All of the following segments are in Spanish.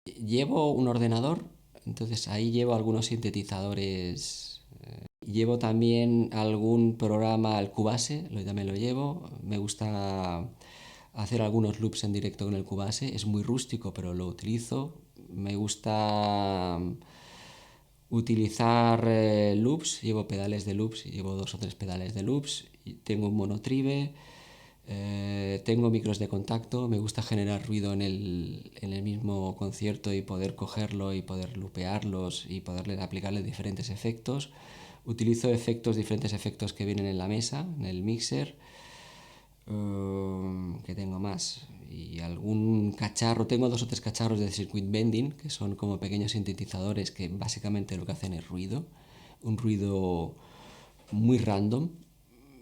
Llevo un ordenador, entonces ahí llevo algunos sintetizadores. Llevo también algún programa, el Cubase, también lo llevo. Me gusta hacer algunos loops en directo con el Cubase. Es muy rústico, pero lo utilizo. Me gusta utilizar loops. Llevo pedales de loops, llevo dos o tres pedales de loops. Tengo un monotribe. Tengo micros de contacto, me gusta generar ruido en el mismo concierto y poder cogerlo y poder lupearlos y poderle aplicarle diferentes efectos. Utilizo diferentes efectos que vienen en la mesa, en el mixer. ¿Qué tengo más? Y algún cacharro, tengo dos o tres cacharros de circuit bending, que son como pequeños sintetizadores que básicamente lo que hacen es ruido, un ruido muy random,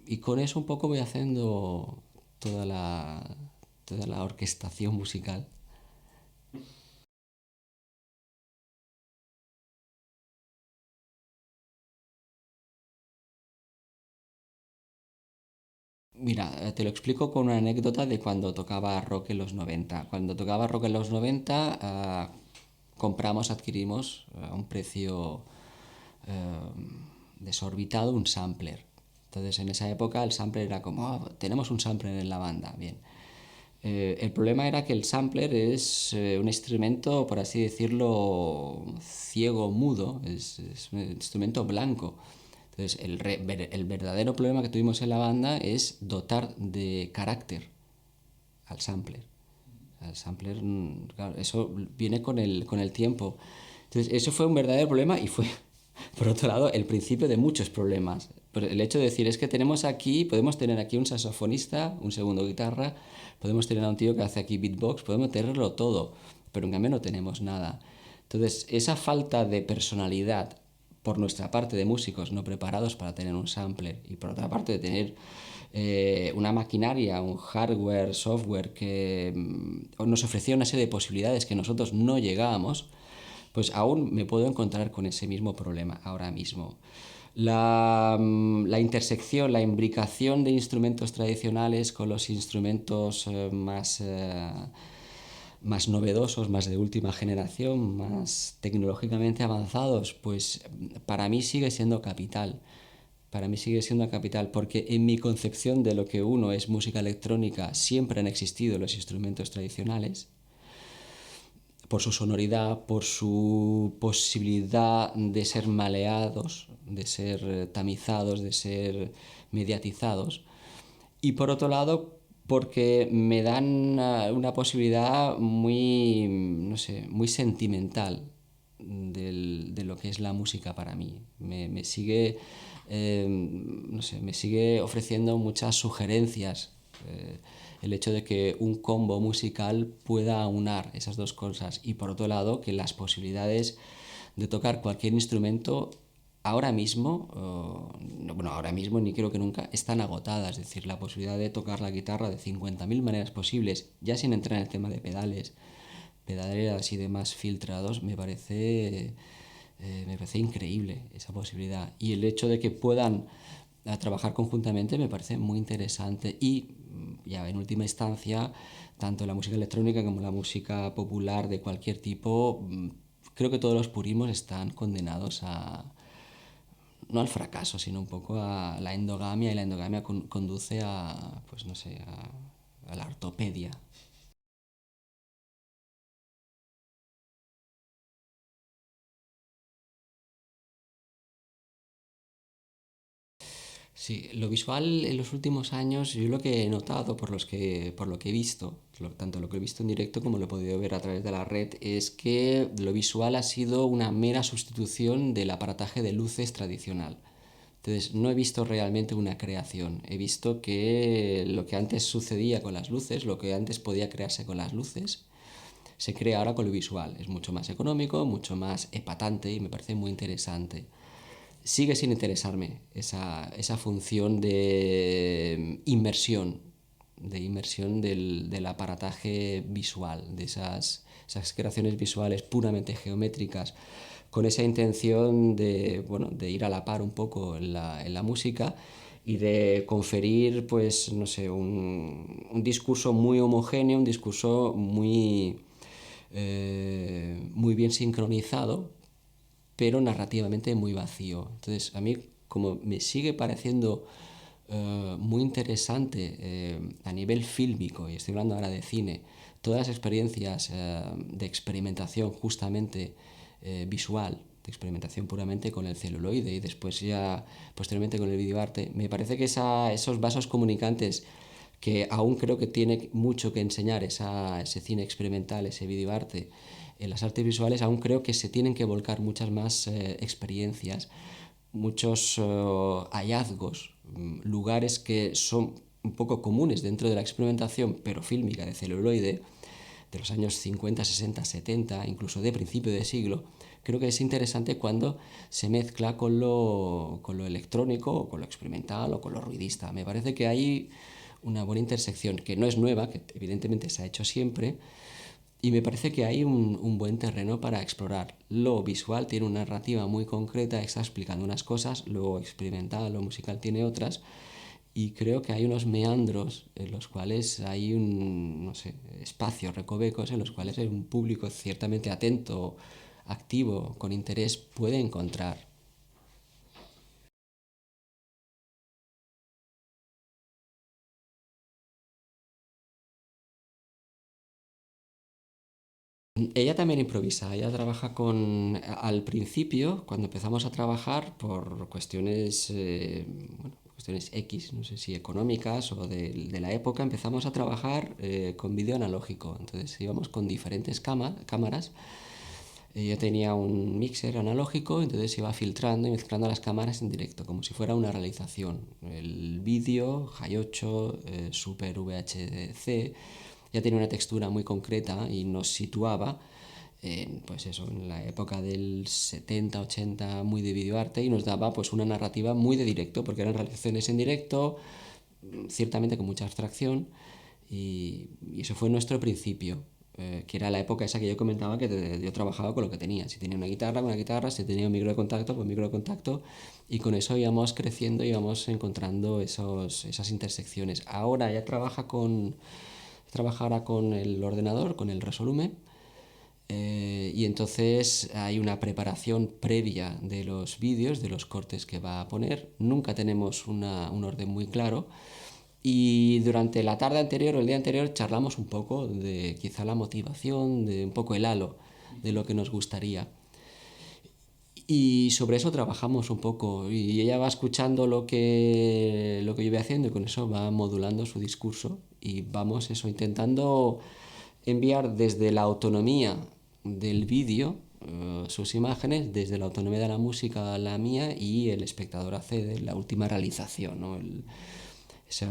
y con eso un poco voy haciendo toda la, toda la orquestación musical. Mira, te lo explico con una anécdota de cuando tocaba rock en los 90. Cuando tocaba rock en los 90, adquirimos a un precio desorbitado un sampler. Entonces en esa época el sampler era como: "Oh, tenemos un sampler en la banda, bien". El problema era que el sampler es un instrumento, por así decirlo, ciego, mudo, es un instrumento blanco. Entonces, el verdadero problema que tuvimos en la banda es dotar de carácter al sampler. El sampler, claro, eso viene con el tiempo. Entonces, eso fue un verdadero problema y fue, por otro lado, el principio de muchos problemas. Pero el hecho de decir es que podemos tener aquí un saxofonista, un segundo guitarra, podemos tener a un tío que hace aquí beatbox, podemos tenerlo todo, pero en cambio no tenemos nada. Entonces, esa falta de personalidad por nuestra parte de músicos no preparados para tener un sampler y por otra parte de tener una maquinaria, un hardware, software que nos ofrecía una serie de posibilidades que nosotros no llegábamos, pues aún me puedo encontrar con ese mismo problema ahora mismo. La intersección, la imbricación de instrumentos tradicionales con los instrumentos más novedosos, más de última generación, más tecnológicamente avanzados, pues para mí sigue siendo capital. Para mí sigue siendo capital porque en mi concepción de lo que uno es música electrónica siempre han existido los instrumentos tradicionales por su sonoridad, por su posibilidad de ser maleados, de ser tamizados, de ser mediatizados. Y por otro lado, porque me dan una posibilidad muy, no sé, muy sentimental de lo que es la música para mí. Me sigue, no sé, me sigue ofreciendo muchas sugerencias. El hecho de que un combo musical pueda aunar esas dos cosas y por otro lado que las posibilidades de tocar cualquier instrumento ahora mismo, bueno, ahora mismo ni creo que nunca, están agotadas. Es decir, la posibilidad de tocar la guitarra de 50.000 maneras posibles, ya sin entrar en el tema de pedales, pedaleras y demás filtrados, me parece increíble esa posibilidad. Y el hecho de que puedan trabajar conjuntamente me parece muy interesante. Y ya en última instancia, tanto la música electrónica como la música popular de cualquier tipo, creo que todos los purismos están condenados no al fracaso, sino un poco a la endogamia, y la endogamia conduce a, pues no sé, a la ortopedia. Sí, lo visual en los últimos años, yo lo que he notado por lo que he visto, tanto lo que he visto en directo como lo he podido ver a través de la red, es que lo visual ha sido una mera sustitución del aparataje de luces tradicional. Entonces, no he visto realmente una creación. He visto que lo que antes sucedía con las luces, lo que antes podía crearse con las luces, se crea ahora con lo visual. Es mucho más económico, mucho más epatante y me parece muy interesante. Sigue sin interesarme esa función de inmersión del aparataje visual, de esas creaciones visuales puramente geométricas, con esa intención de, bueno, de ir a la par un poco en la música y de conferir, pues, no sé, un discurso muy homogéneo, un discurso muy muy bien sincronizado, pero narrativamente muy vacío. Entonces, a mí, como me sigue pareciendo muy interesante a nivel fílmico, y estoy hablando ahora de cine, todas las experiencias de experimentación justamente visual, de experimentación puramente con el celuloide y después ya posteriormente con el videoarte, me parece que esos vasos comunicantes que aún creo que tiene mucho que enseñar ese cine experimental, ese videoarte, en las artes visuales, aún creo que se tienen que volcar muchas más experiencias, muchos hallazgos, lugares que son un poco comunes dentro de la experimentación, pero fílmica de celuloide, de los años 50, 60, 70, incluso de principio de siglo, creo que es interesante cuando se mezcla con lo electrónico, o con lo experimental, o con lo ruidista. Me parece que hay una buena intersección, que no es nueva, que evidentemente se ha hecho siempre, y me parece que hay un buen terreno para explorar. Lo visual tiene una narrativa muy concreta, está explicando unas cosas, lo experimental, lo musical tiene otras, y creo que hay unos meandros en los cuales hay no sé, espacios, recovecos en los cuales un público ciertamente atento, activo, con interés, puede encontrar. Ella también improvisa, ella trabaja al principio, cuando empezamos a trabajar por cuestiones, bueno, cuestiones X, no sé si económicas o de la época, empezamos a trabajar con vídeo analógico. Entonces íbamos con diferentes cámaras. Yo tenía un mixer analógico, entonces iba filtrando y mezclando las cámaras en directo, como si fuera una realización. El vídeo, Hi8, Super VHC, ya tenía una textura muy concreta y nos situaba pues eso, en la época del 70, 80, muy de videoarte, y nos daba pues una narrativa muy de directo, porque eran realizaciones en directo, ciertamente con mucha abstracción, y eso fue nuestro principio, que era la época esa que yo comentaba que yo trabajaba con lo que tenía. Si tenía una guitarra, con una guitarra; si tenía un micro de contacto, pues micro de contacto, y con eso íbamos creciendo, íbamos encontrando esas intersecciones. Ahora ya trabaja ahora con el ordenador, con el Resolume, y entonces hay una preparación previa de los vídeos, de los cortes que va a poner. Nunca tenemos un orden muy claro. Y durante la tarde anterior o el día anterior charlamos un poco de quizá la motivación, de un poco el halo de lo que nos gustaría. Y sobre eso trabajamos un poco. Y ella va escuchando lo que yo voy haciendo, y con eso va modulando su discurso. Y vamos eso, intentando enviar desde la autonomía del vídeo sus imágenes, desde la autonomía de la música a la mía, y el espectador hace de la última realización, ¿no? Ese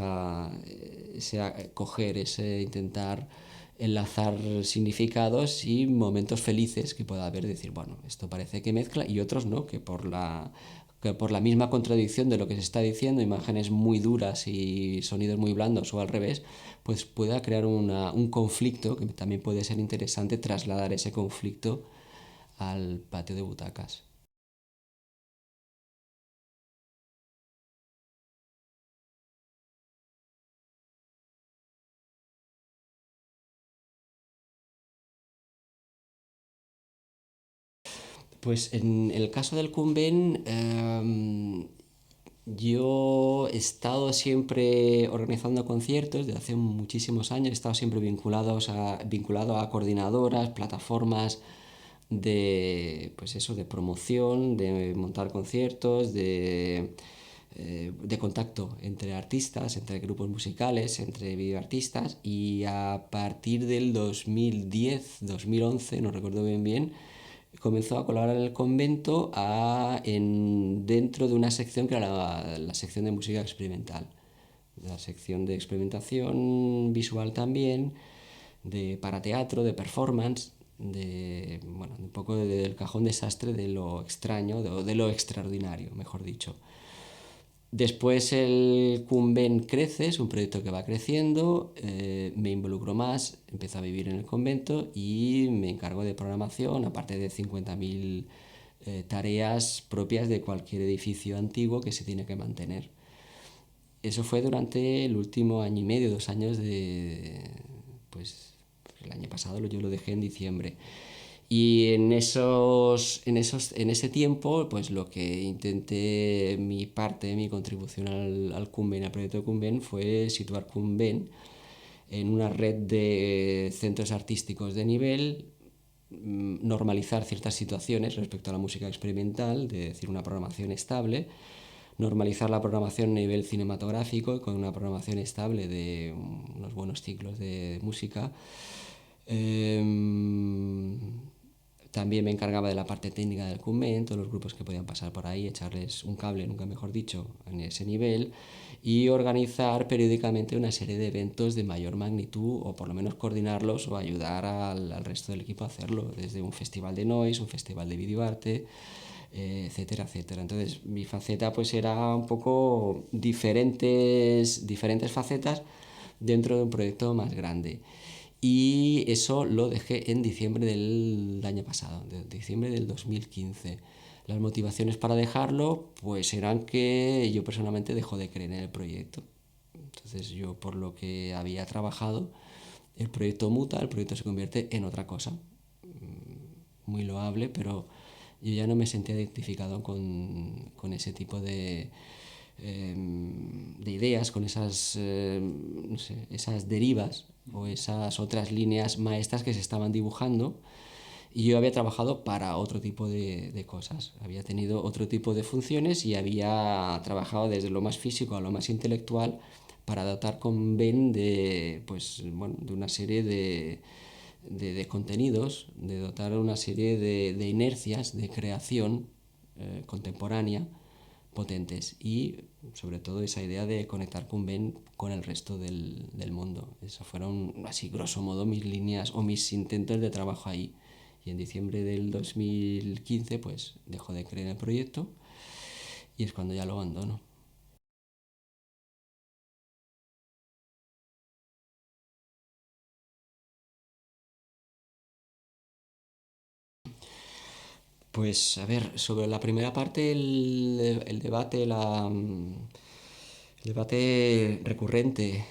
coger, ese intentar enlazar significados y momentos felices que pueda haber, decir, bueno, esto parece que mezcla, y otros no, que por la misma contradicción de lo que se está diciendo, imágenes muy duras y sonidos muy blandos, o al revés, pues pueda crear un conflicto, que también puede ser interesante trasladar ese conflicto al patio de butacas. Pues en el caso del Kunben, yo he estado siempre organizando conciertos desde hace muchísimos años. He estado siempre vinculado a coordinadoras, plataformas pues eso, de promoción, de montar conciertos, de contacto entre artistas, entre grupos musicales, entre videoartistas. Y a partir del 2010, 2011, no recuerdo bien, comenzó a colaborar en el convento dentro de una sección que era la sección de música experimental, la sección de experimentación visual también, para teatro, de performance, bueno, un poco del cajón desastre de lo extraño, de lo extraordinario, mejor dicho. Después el Cumben crece, es un proyecto que va creciendo, me involucro más, empiezo a vivir en el convento y me encargo de programación, aparte de 50.000 tareas propias de cualquier edificio antiguo que se tiene que mantener. Eso fue durante el último año y medio, 2 años pues El año pasado yo lo dejé en diciembre. Y en ese tiempo, pues lo que intenté, mi contribución al Kunben, al proyecto de Kunben, fue situar Kunben en una red de centros artísticos de nivel, normalizar ciertas situaciones respecto a la música experimental, de decir una programación estable, normalizar la programación a nivel cinematográfico con una programación estable de unos buenos ciclos de música. Eh, También me encargaba de la parte técnica del Kunben, todos los grupos que podían pasar por ahí, echarles un cable, nunca mejor dicho, en ese nivel, y organizar periódicamente una serie de eventos de mayor magnitud, o por lo menos coordinarlos o ayudar al resto del equipo a hacerlo, desde un festival de noise, un festival de videoarte, etcétera, etcétera. Entonces mi faceta pues era un poco diferentes facetas dentro de un proyecto más grande. Y eso lo dejé en diciembre del año pasado, de diciembre del 2015. Las motivaciones para dejarlo pues eran que yo personalmente dejo de creer en el proyecto. Entonces yo por lo que había trabajado, el proyecto muta, el proyecto se convierte en otra cosa, muy loable, pero yo ya no me sentía identificado con ese tipo de ideas, con esas, no sé, esas derivas o esas otras líneas maestras que se estaban dibujando. Y yo había trabajado para otro tipo de cosas, había tenido otro tipo de funciones y había trabajado desde lo más físico a lo más intelectual para dotar con Ben de, pues, bueno, de una serie de contenidos, de dotar una serie de inercias de creación contemporánea potentes y sobre todo esa idea de conectar con Ben con el resto del mundo. Eso fueron así grosso modo mis líneas o mis intentos de trabajo ahí. Y en diciembre del 2015 pues dejo de creer en el proyecto y es cuando ya lo abandono. Pues a ver, sobre la primera parte, el debate, el debate recurrente,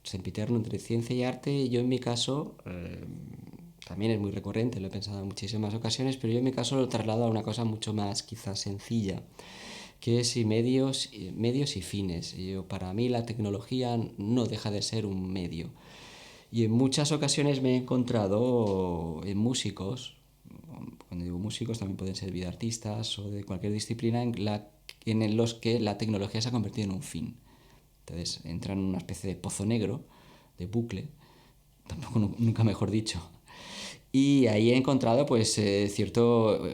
sempiterno entre ciencia y arte, yo en mi caso, también es muy recurrente, lo he pensado en muchísimas ocasiones, pero yo en mi caso lo traslado a una cosa mucho más quizás sencilla, que es medios y fines. Para mí la tecnología no deja de ser un medio. Y en muchas ocasiones me he encontrado en músicos, cuando digo músicos también pueden ser videoartistas o de cualquier disciplina, en los que la tecnología se ha convertido en un fin. Entonces entran en una especie de pozo negro, de bucle, tampoco nunca mejor dicho. Y ahí he encontrado, pues, he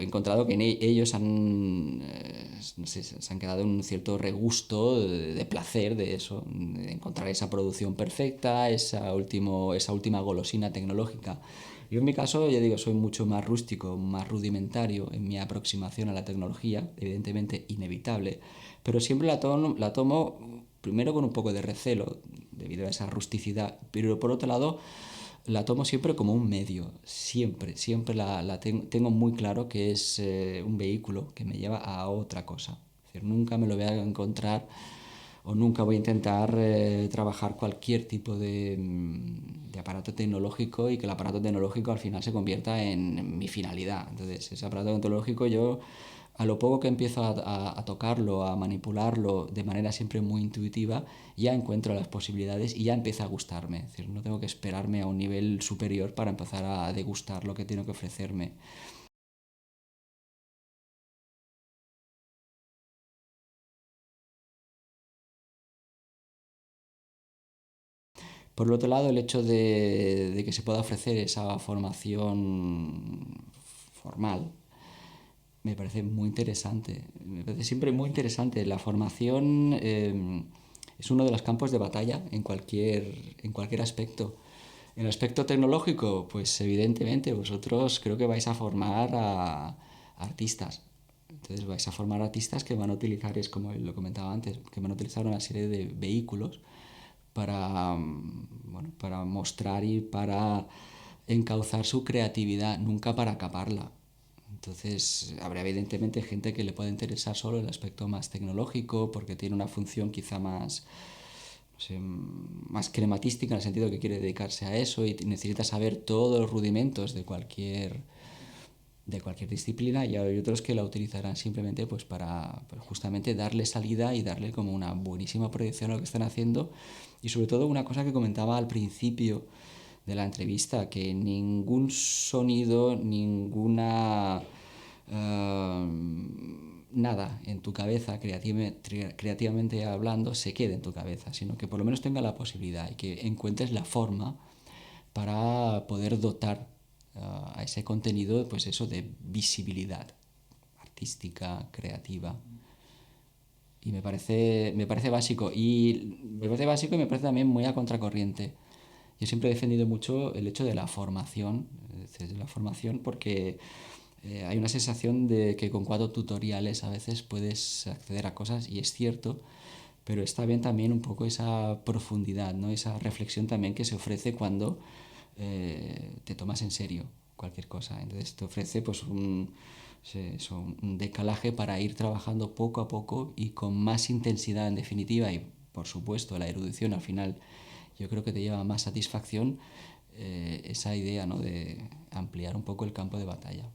encontrado que ellos no sé, se han quedado en un cierto regusto de placer de eso, de encontrar esa producción perfecta, esa última golosina tecnológica. Yo en mi caso, ya digo, soy mucho más rústico, más rudimentario en mi aproximación a la tecnología, evidentemente inevitable, pero siempre la tomo primero con un poco de recelo, debido a esa rusticidad, pero por otro lado la tomo siempre como un medio, siempre tengo muy claro que es un vehículo que me lleva a otra cosa. Es decir, nunca me lo voy a encontrar o nunca voy a intentar trabajar cualquier tipo de aparato tecnológico y que el aparato tecnológico al final se convierta en mi finalidad. Entonces, ese aparato tecnológico yo a lo poco que empiezo a tocarlo, a manipularlo de manera siempre muy intuitiva, ya encuentro las posibilidades y ya empieza a gustarme. Es decir, no tengo que esperarme a un nivel superior para empezar a degustar lo que tiene que ofrecerme. Por el otro lado, el hecho de que se pueda ofrecer esa formación formal me parece muy interesante. Me parece siempre muy interesante. La formación es uno de los campos de batalla en cualquier aspecto. En el aspecto tecnológico, pues evidentemente vosotros creo que vais a formar a artistas. Entonces vais a formar artistas que van a utilizar, es como lo comentaba antes, que van a utilizar una serie de vehículos para, bueno, para mostrar y para encauzar su creatividad, nunca para acaparla. Entonces, habrá evidentemente gente que le puede interesar solo el aspecto más tecnológico porque tiene una función quizá más, no sé, más crematística en el sentido que quiere dedicarse a eso y necesita saber todos los rudimentos de cualquier disciplina, y hay otros que la utilizarán simplemente pues para pues, justamente darle salida y darle como una buenísima proyección a lo que están haciendo. Y sobre todo una cosa que comentaba al principio de la entrevista, que ningún sonido, ninguna nada en tu cabeza, creativamente hablando, se quede en tu cabeza, sino que por lo menos tenga la posibilidad y que encuentres la forma para poder dotar a ese contenido, pues eso, de visibilidad artística, creativa. Y me parece básico. Y me parece básico y me parece también muy a contracorriente. Yo siempre he defendido mucho el hecho de la formación, porque hay una sensación de que con 4 tutoriales a veces puedes acceder a cosas, y es cierto, pero está bien también un poco esa profundidad, ¿no? Esa reflexión también que se ofrece cuando te tomas en serio cualquier cosa. Entonces te ofrece pues un decalaje para ir trabajando poco a poco y con más intensidad en definitiva, y por supuesto la erudición al final yo creo que te lleva más satisfacción, esa idea, ¿no? De ampliar un poco el campo de batalla.